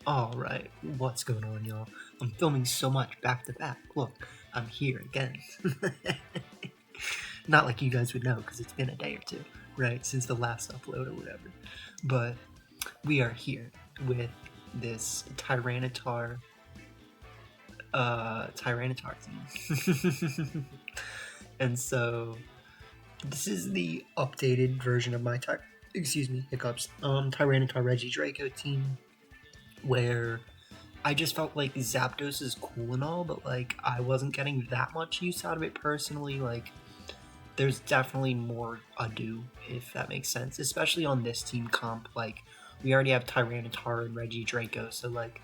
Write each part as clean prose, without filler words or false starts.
Alright, what's going on, y'all? I'm filming so much back to back. Look, I'm here again. Not like you guys would know, because it's been a day or two, right? Since the last upload or whatever. But we are here with this Tyranitar team. And so, this is the updated version of my hiccups. Tyranitar regidrago team, where I just felt like Zapdos is cool and all, but like I wasn't getting that much use out of it personally. Like there's definitely more ado, if that makes sense, especially on this team comp. Like we already have Tyranitar and Regidrago, so like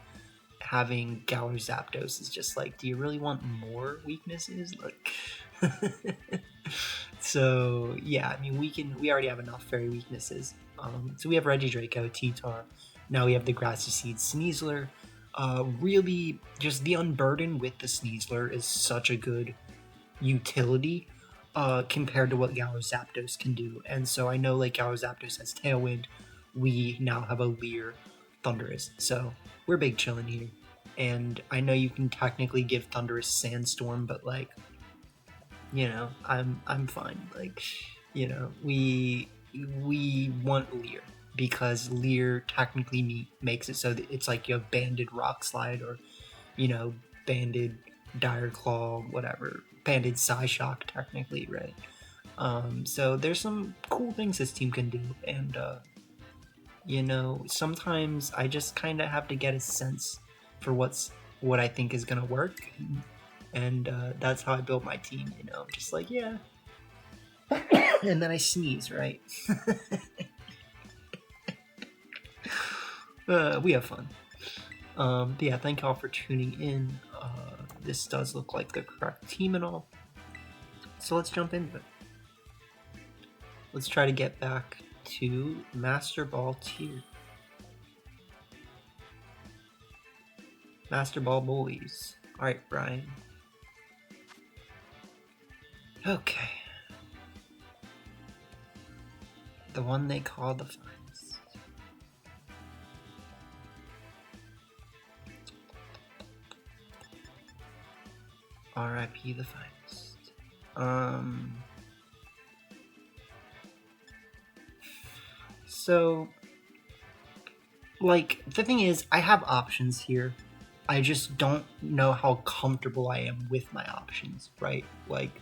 having Galar Zapdos is just like, do you really want more weaknesses? Like so yeah, I mean we already have enough fairy weaknesses. So we have Regidrago, T-Tar. Now we have the Grassy Seed Sneasler. Really, just the Unburden with the Sneasler is such a good utility compared to what Galar Zapdos can do. And so I know like Galar Zapdos has Tailwind. We now have a Leer Thundurus. So we're big chillin' here. And I know you can technically give Thundurus Sandstorm, but like, you know, I'm fine. Like, you know, we want Leer, because Leer technically makes it so that it's like you have Banded Rock Slide, or, you know, Banded Dire Claw, whatever. Banded Psyshock, technically, right? So there's some cool things this team can do, and, you know, sometimes I just kind of have to get a sense for what I think is going to work, and that's how I build my team, you know? I'm just like, yeah. And then I sneeze, right? We have fun. But yeah, thank y'all for tuning in. This does look like the correct team and all. So let's jump into it. Let's try to get back to Master Ball tier. Master Ball Bullies. Alright, Brian. Okay. The one they call the finest. R.I.P. the finest. So, like, the thing is, I have options here. I just don't know how comfortable I am with my options, right? Like,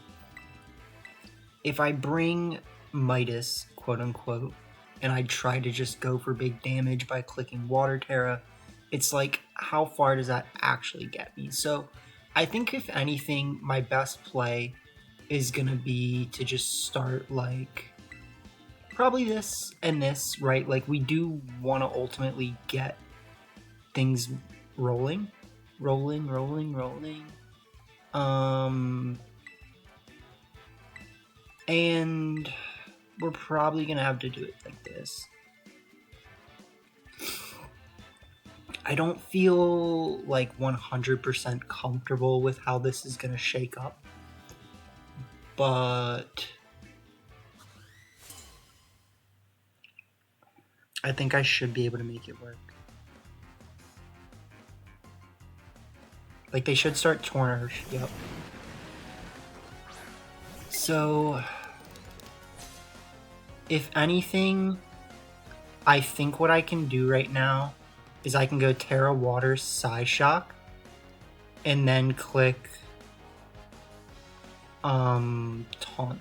if I bring Midas, quote unquote, and I try to just go for big damage by clicking Water Terra, it's like, how far does that actually get me? So I think if anything, my best play is gonna be to just start like probably this and this, right? Like we do want to ultimately get things rolling. And we're probably gonna have to do it like this. I don't feel like 100% comfortable with how this is gonna shake up, but I think I should be able to make it work. Like, they should start Tornarch, yep. So, if anything, I think what I can do right now is I can go Terra Water Psyshock, and then click Taunt.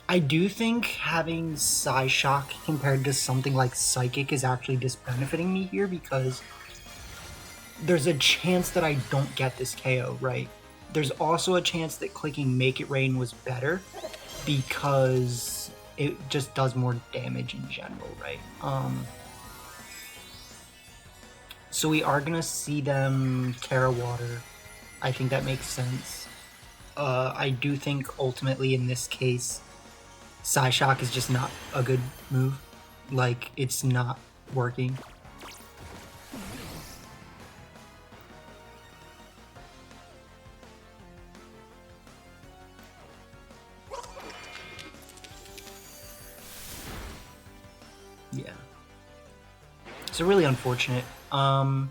I do think having Psyshock compared to something like Psychic is actually just benefiting me here, because there's a chance that I don't get this KO, right? There's also a chance that clicking Make It Rain was better, because it just does more damage in general, right? So we are gonna see them Terra Water. I think that makes sense. I do think ultimately in this case, Psyshock is just not a good move. Like, it's not working. So really unfortunate. I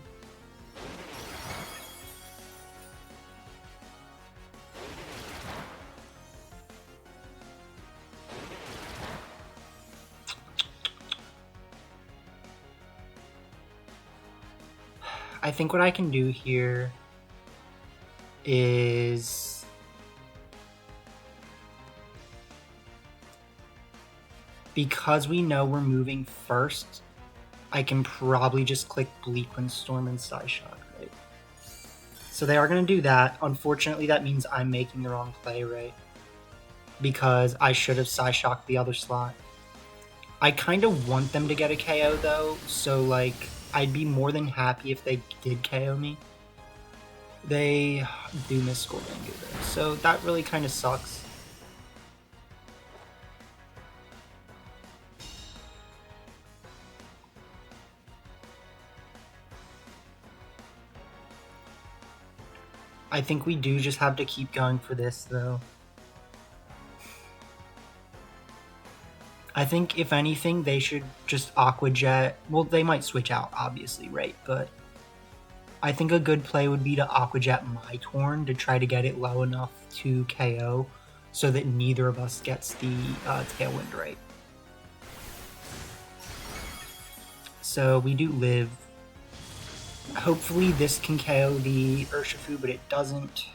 think what I can do here is because we know we're moving first, I can probably just click Bleak Windstorm and Psyshock, right? So they are going to do that. Unfortunately, that means I'm making the wrong play, right? Because I should have Psyshocked the other slot. I kind of want them to get a KO, though, so, like, I'd be more than happy if they did KO me. They do miss Scorbango, though, so that really kind of sucks. I think we do just have to keep going for this, though. I think, if anything, they should just Aqua Jet. Well, they might switch out, obviously, right? But I think a good play would be to Aqua Jet my Torn to try to get it low enough to KO so that neither of us gets the Tailwind, right? So we do live. Hopefully this can KO the Urshifu, but it doesn't.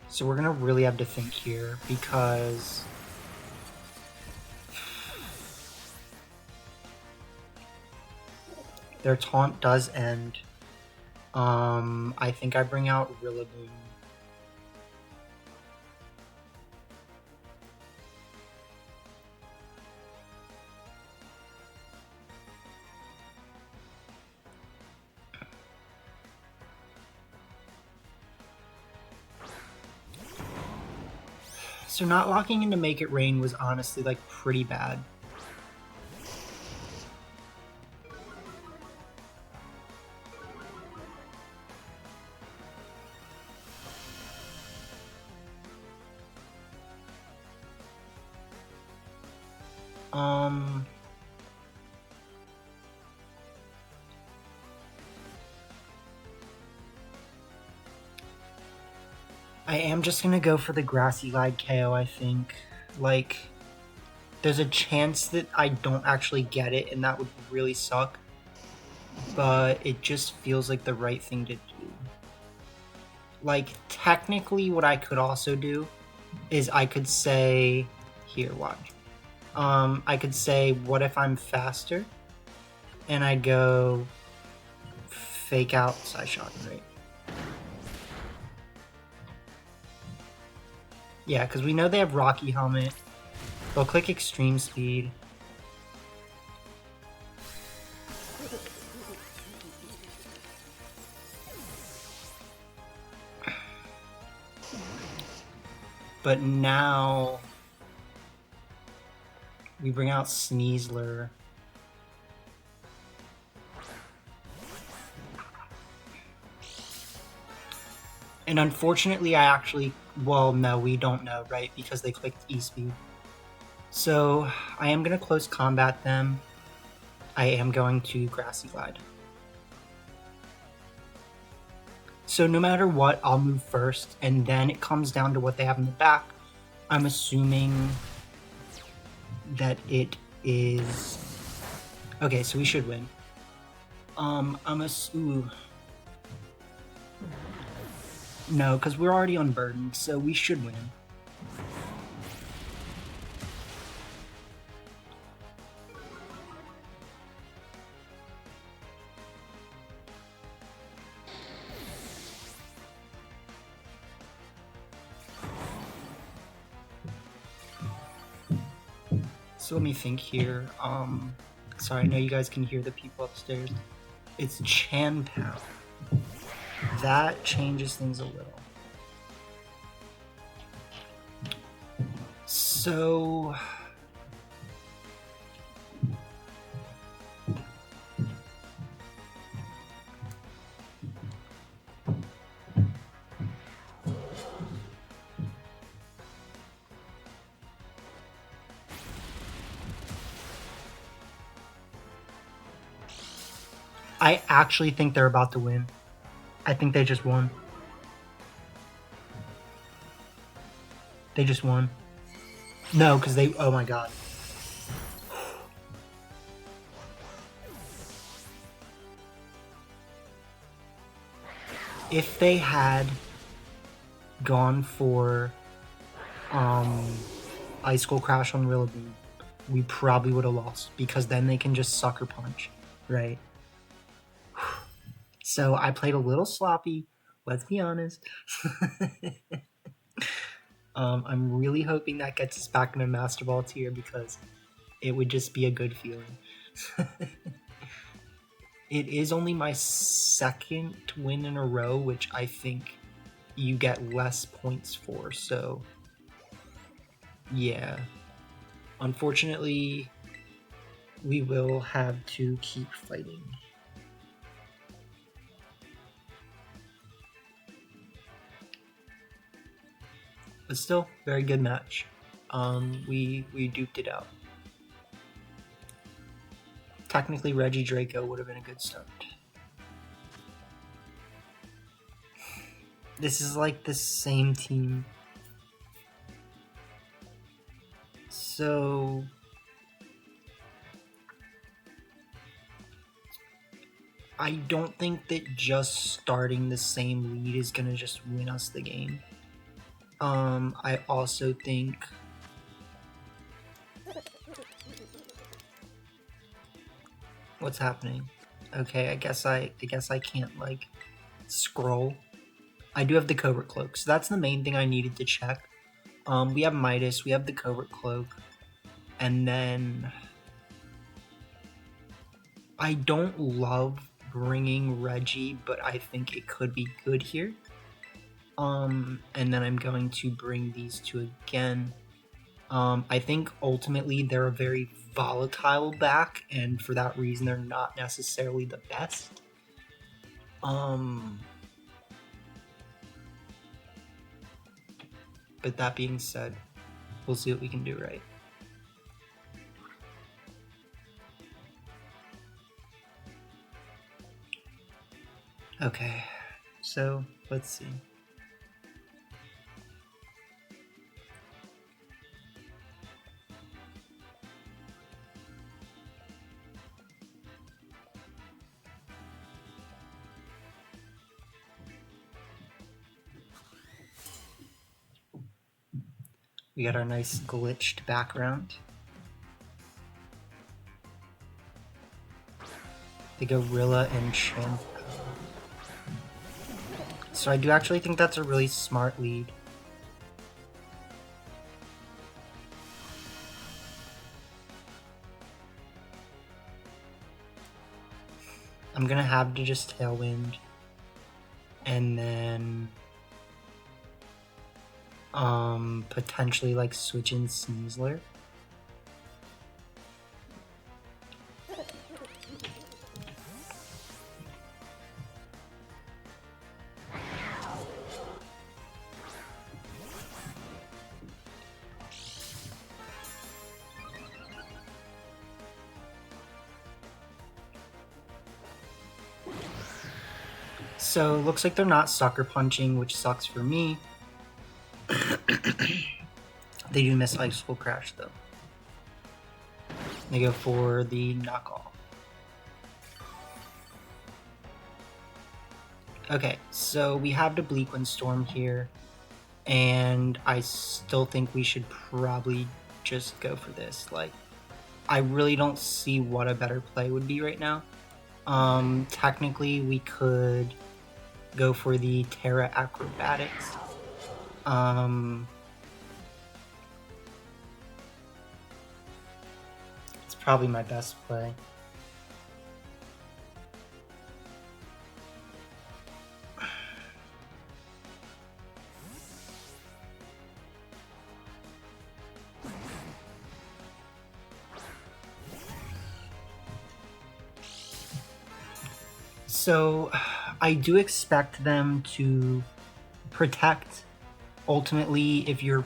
So we're going to really have to think here because their taunt does end. I think I bring out Rillaboom. So not locking into Make It Rain was honestly, like, pretty bad. I am just gonna go for the Grassy Glide KO, I think. Like, there's a chance that I don't actually get it, and that would really suck. But it just feels like the right thing to do. Like, technically, what I could also do is I could say... Here, watch. I could say, what if I'm faster? And I go... Fake out Psyshock, right? Yeah, because we know they have Rocky Helmet. They'll click Extreme Speed. But now... we bring out Sneasler. And unfortunately, I actually... Well, no, we don't know, right? Because they clicked E-Speed. So, I am going to close combat them. I am going to Grassy Glide. So no matter what, I'll move first, and then it comes down to what they have in the back. I'm assuming that it is... Okay, so we should win. No, because we're already unburdened, so we should win. So let me think here. Sorry, I know you guys can hear the people upstairs. It's Chanpao. That changes things a little. So... I actually think they're about to win. I think they just won. They just won. No, because they... Oh my god. If they had gone for Icicle Crash on Rillaboom, we probably would have lost, because then they can just Sucker Punch, right? So I played a little sloppy, let's be honest. I'm really hoping that gets us back in a Master Ball tier, because it would just be a good feeling. It is only my second win in a row, which I think you get less points for, so yeah. Unfortunately, we will have to keep fighting. But still, very good match. We duped it out. Technically, Regidrago would have been a good start. This is like the same team. So... I don't think that just starting the same lead is gonna just win us the game. I also think... What's happening? Okay, I guess I can't, like, scroll. I do have the Covert Cloak, so that's the main thing I needed to check. We have Midas, we have the Covert Cloak, and then... I don't love bringing Reggie, but I think it could be good here. And then I'm going to bring these two again. I think ultimately they're a very volatile back, and for that reason they're not necessarily the best. But that being said, we'll see what we can do, right? Okay, so let's see. We got our nice glitched background. The Gorilla and Shampoo. So I do actually think that's a really smart lead. I'm gonna have to just Tailwind. And then... potentially like switch in Sneasler. So looks like they're not sucker punching, which sucks for me. They do miss Icicle Crash though. They go for the knockoff. Okay, so we have the Bleakwind Storm here, and I still think we should probably just go for this. Like, I really don't see what a better play would be right now. Technically, we could go for the Terra Acrobatics. It's probably my best play. So, I do expect them to protect. Ultimately, if you're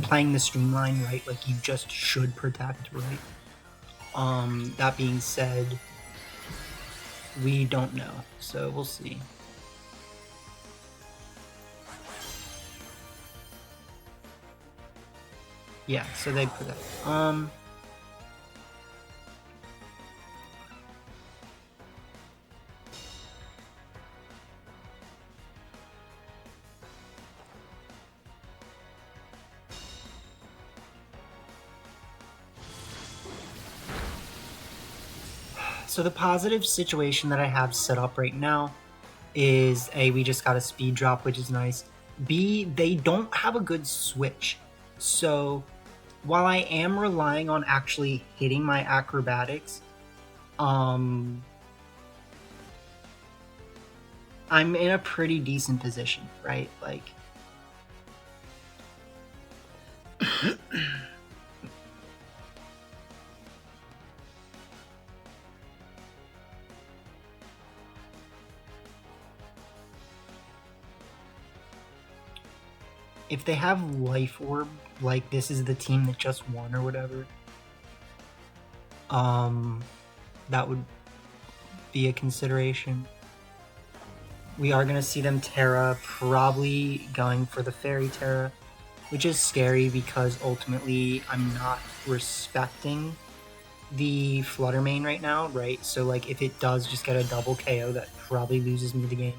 playing the streamline, right, like you just should protect, right? That being said, We don't know, so we'll see. Yeah, so they put that. So the positive situation that I have set up right now is A, we just got a speed drop, which is nice. B, they don't have a good switch. So while I am relying on actually hitting my acrobatics, I'm in a pretty decent position, right? Like, if they have Life Orb, like this is the team that just won or whatever, that would be a consideration. We are going to see them Terra, probably going for the Fairy Terra, which is scary because ultimately I'm not respecting the Flutter Mane right now, right? So like if it does just get a double KO, that probably loses me the game.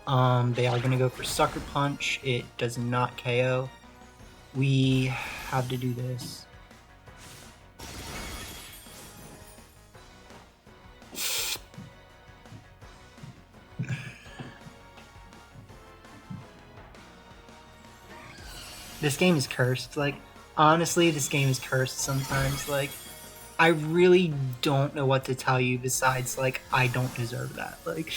They are going to go for Sucker Punch. It does not KO. We have to do this. This game is cursed. Like, honestly, this game is cursed sometimes. Like, I really don't know what to tell you besides, like, I don't deserve that. Like,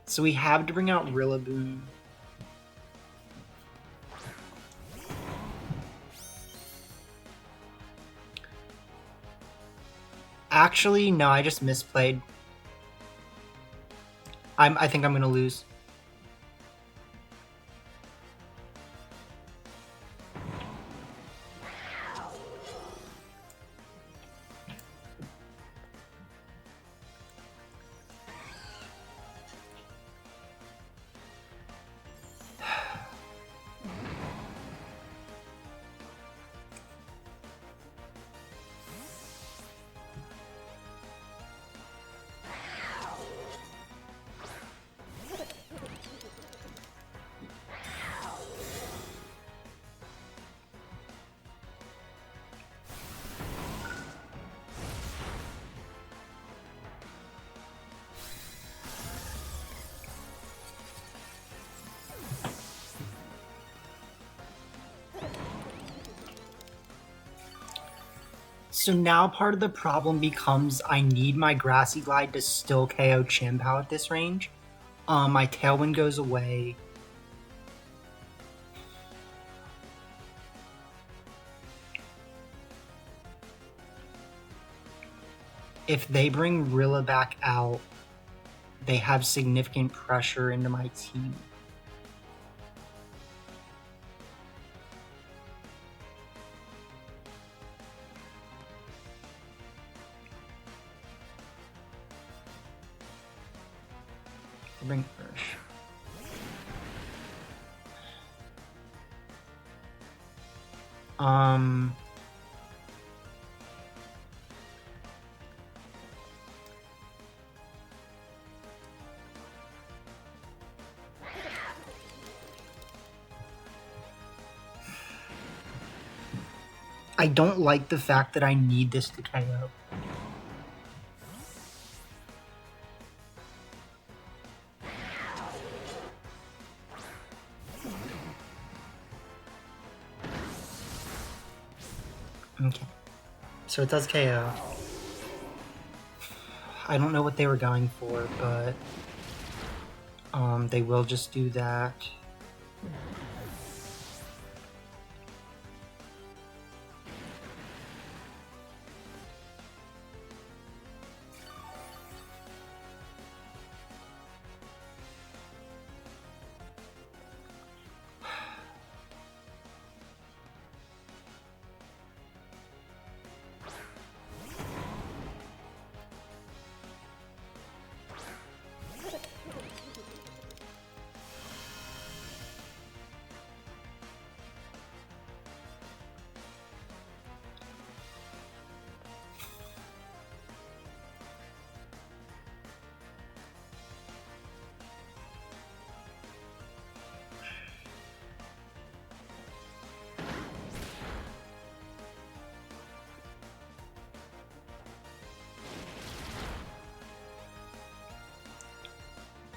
so we have to bring out Rillaboom. Actually, no, I just misplayed. I think I'm gonna lose. So now part of the problem becomes I need my Grassy Glide to still KO Chien-Pao at this range. My Tailwind goes away. If they bring Rilla back out, they have significant pressure into my team. Bring Ursh. I don't like the fact that I need this to KO. Okay. So it does KO. I don't know what they were going for, but they will just do that.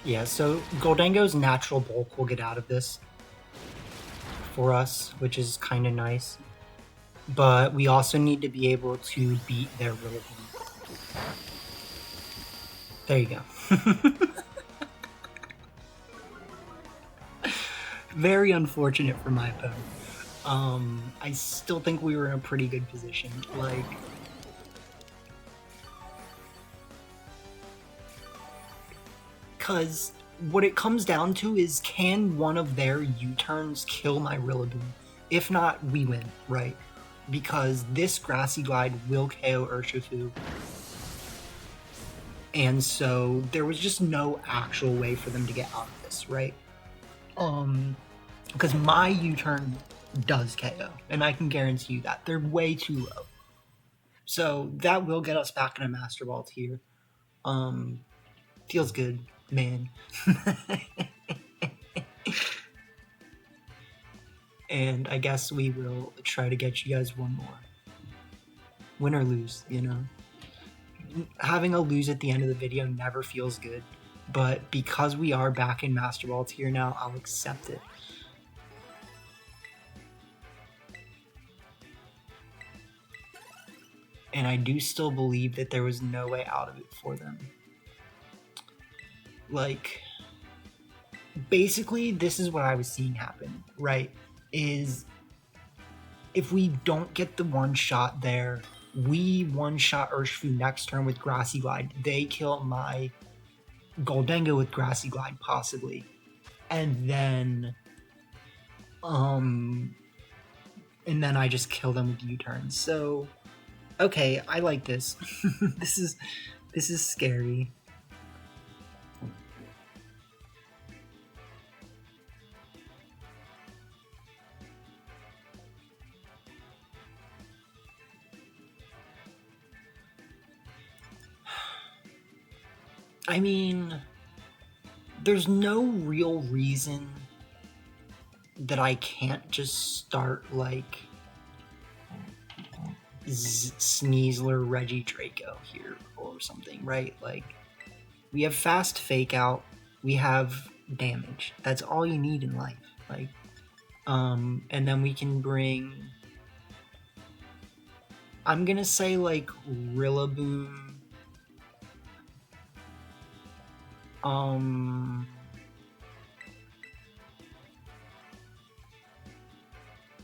Yeah, so Goldango's natural bulk will get out of this for us, which is kind of nice. But we also need to be able to beat their Rillaboom. There you go. Very unfortunate for my opponent. I still think we were in a pretty good position. Like, because what it comes down to is, can one of their U-turns kill my Rillaboom? If not, we win, right? Because this Grassy Glide will KO Urshifu. And so there was just no actual way for them to get out of this, right? Because my U-turn does KO, and I can guarantee you that. They're way too low. So that will get us back in a Master Ball tier. Feels good, man. And I guess we will try to get you guys one more. Win or lose, you know? Having a lose at the end of the video never feels good, but because we are back in Master Ball tier now, I'll accept it. And I do still believe that there was no way out of it for them. Like, basically, this is what I was seeing happen, right? Is if we don't get the one shot there, we one-shot Urshifu next turn with Grassy Glide. They kill my Goldango with Grassy Glide, possibly. And then I just kill them with U-turns. So, okay, I like this. This is scary. I mean, there's no real reason that I can't just start, like, Sneasler regidrago here or something, right? Like, we have fast fake out, we have damage. That's all you need in life. Like, and then we can bring, I'm gonna say, like, Rillaboom.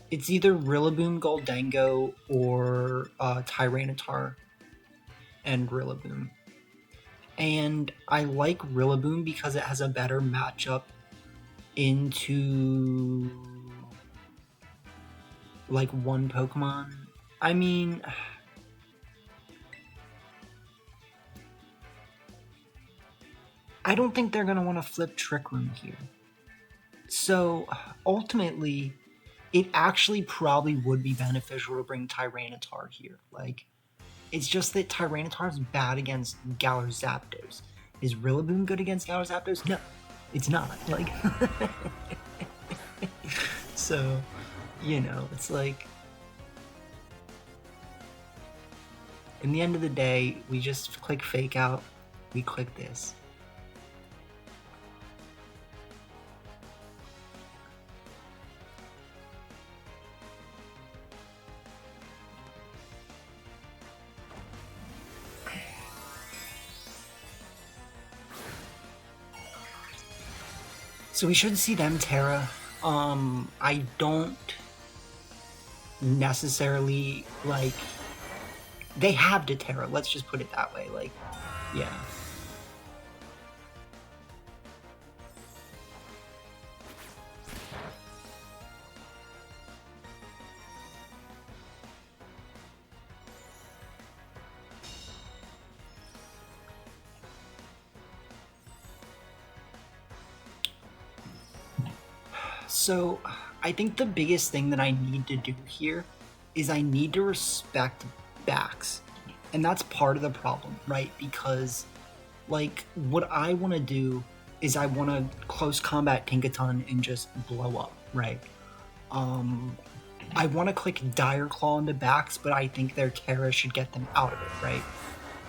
It's either Rillaboom, Goldango, or Tyranitar and Rillaboom. And I like Rillaboom because it has a better matchup into, like, one Pokemon. I mean, I don't think they're going to want to flip Trick Room here. So, ultimately, it actually probably would be beneficial to bring Tyranitar here. Like, it's just that Tyranitar's bad against Galar Zapdos. Is Rillaboom good against Galar Zapdos? No, it's not. Like, so, you know, it's like, in the end of the day, we just click Fake Out, we click this. So we should see them Terra. I don't necessarily, like, they have to Terra, let's just put it that way, like, yeah. So, I think the biggest thing that I need to do here is I need to respect backs. And that's part of the problem, right? Because, like, what I want to do is I want to close combat Tinkaton and just blow up, right? I want to click Dire Claw into backs, but I think their Terra should get them out of it, right?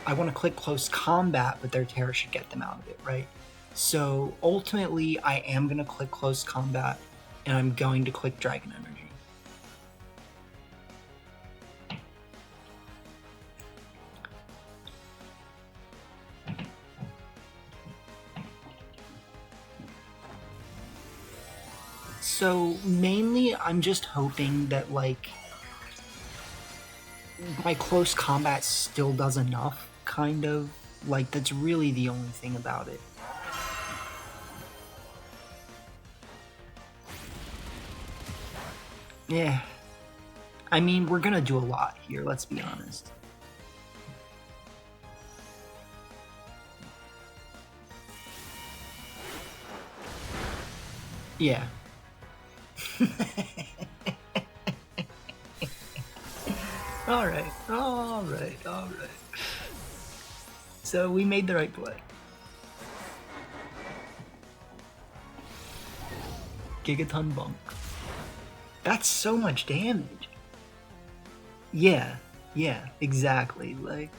I want to click Close Combat, but their Terra should get them out of it, right? So ultimately, I am going to click Close Combat, and I'm going to click Dragon Energy. So mainly, I'm just hoping that, like, my Close Combat still does enough, kind of. Like, that's really the only thing about it. Yeah. I mean, we're gonna do a lot here, let's be honest. Yeah. Alright, alright, alright. So we made the right play. Gigaton Bunk. That's so much damage. Yeah, exactly. Like,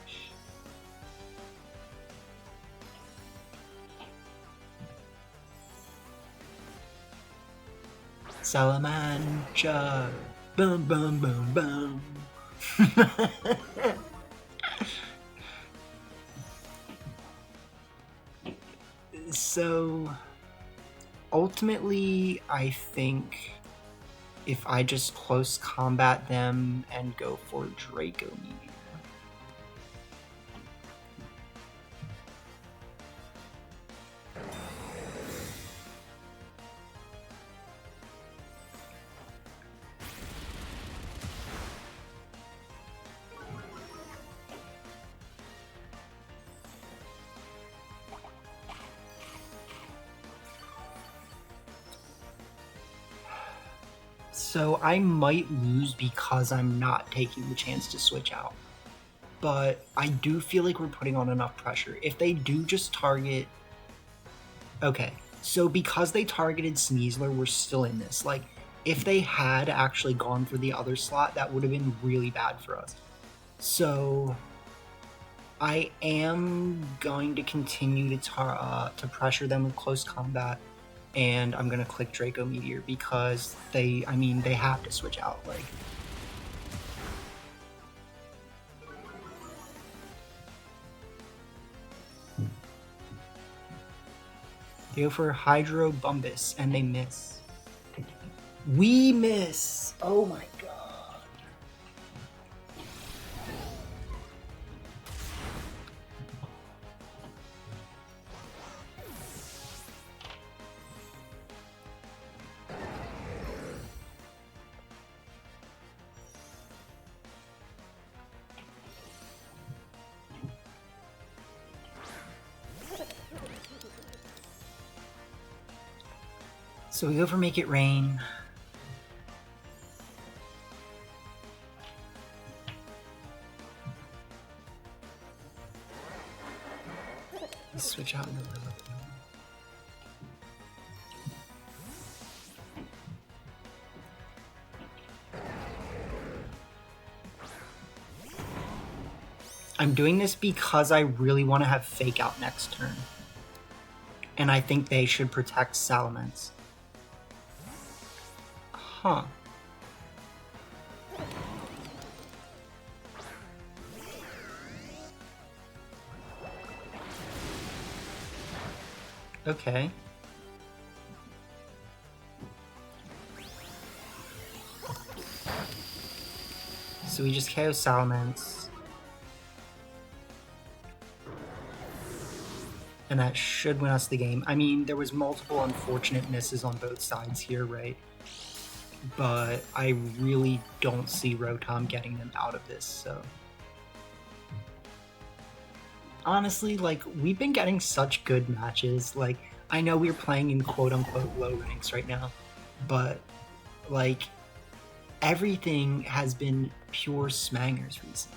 Salamanca. Boom, boom, boom, boom. So, ultimately, I think if I just close combat them and go for Draco Meteor. So I might lose because I'm not taking the chance to switch out. But I do feel like we're putting on enough pressure. If they do just target... Okay, so because they targeted Sneasler, we're still in this. Like, if they had actually gone for the other slot, that would have been really bad for us. So I am going to continue to pressure them with close combat. And I'm gonna click Draco Meteor because they have to switch out. Like, they go for Hydro Bumbus and they miss. We miss. Oh my god. So we go for Make It Rain. Let's switch out into Lilith. I'm doing this because I really want to have Fake Out next turn. And I think they should protect Salamence. Huh. Okay. So we just KO Salamence. And that should win us the game. I mean, there was multiple unfortunate misses on both sides here, right? But I really don't see Rotom getting them out of this, so... Honestly, like, we've been getting such good matches. Like, I know we're playing in quote-unquote low ranks right now, but, like, everything has been pure smangers recently.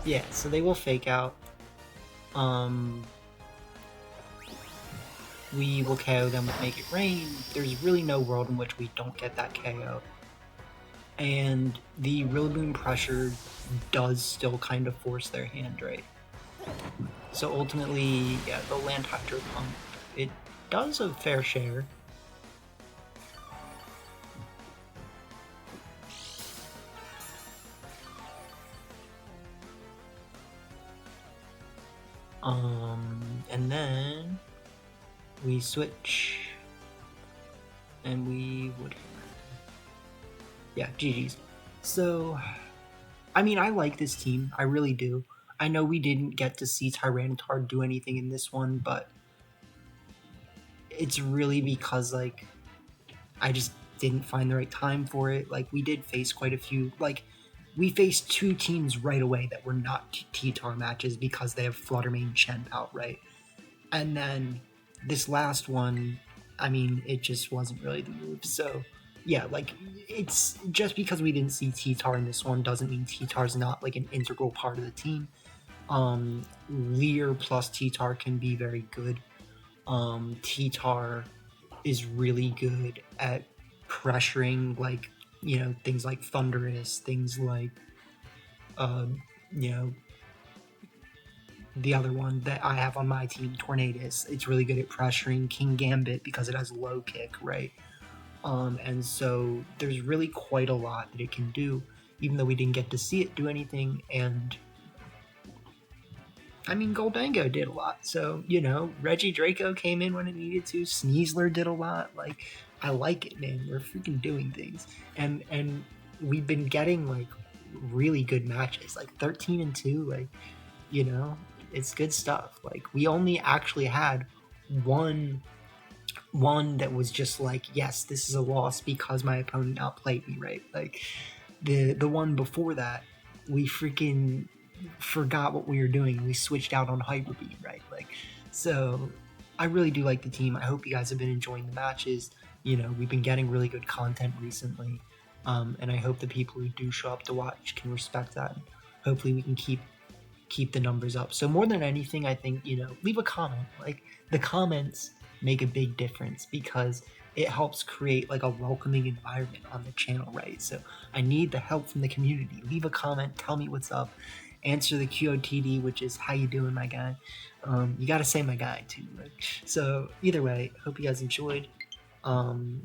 Yeah, so they will Fake Out. We will KO them with Make It Rain. There's really no world in which we don't get that KO. and the Rillaboom pressure does still kind of force their hand, right? So ultimately, yeah, the land Hydro Pump, it does a fair share. And then we switch, and we would, yeah, GG's. So, I mean, I like this team, I really do. I know we didn't get to see Tyranitar do anything in this one, but it's really because, like, I just didn't find the right time for it. Like, we did face quite a few, like, we faced 2 teams right away that were not T-Tar matches because they have Fluttermane Chen out, right? And then this last one, I mean, it just wasn't really the move. So, yeah, like, it's just because we didn't see T-Tar in this one doesn't mean T-Tar's not, like, an integral part of the team. Leer plus T-Tar can be very good. T-Tar is really good at pressuring, like, you know, things like Thunderous, things like, you know, the other one that I have on my team, Tornadus. It's really good at pressuring King Gambit because it has low kick, right? And so there's really quite a lot that it can do, even though we didn't get to see it do anything. And I mean, Goldango did a lot. So, you know, Regidrago came in when it needed to. Sneasler did a lot. Like, I like it, man. We're freaking doing things. And we've been getting, like, really good matches. Like, 13-2, like, you know, it's good stuff. Like, we only actually had one that was just like, yes, this is a loss because my opponent outplayed me, right? Like, the one before that, we freaking forgot what we were doing. We switched out on Hyper Beam, right? Like, so I really do like the team. I hope you guys have been enjoying the matches. You know, we've been getting really good content recently, and I hope the people who do show up to watch can respect that. Hopefully, we can keep the numbers up. So more than anything, I think, you know, leave a comment. Like, the comments make a big difference because it helps create, like, a welcoming environment on the channel, right? So I need the help from the community. Leave a comment, tell me what's up, answer the QOTD, which is how you doing, my guy. You gotta say my guy too, right? So either way, hope you guys enjoyed. And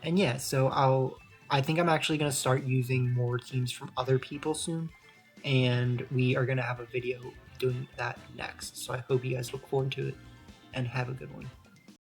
yeah, so I think I'm actually gonna start using more teams from other people soon, and we are gonna have a video doing that next. So I hope you guys look forward to it and have a good one.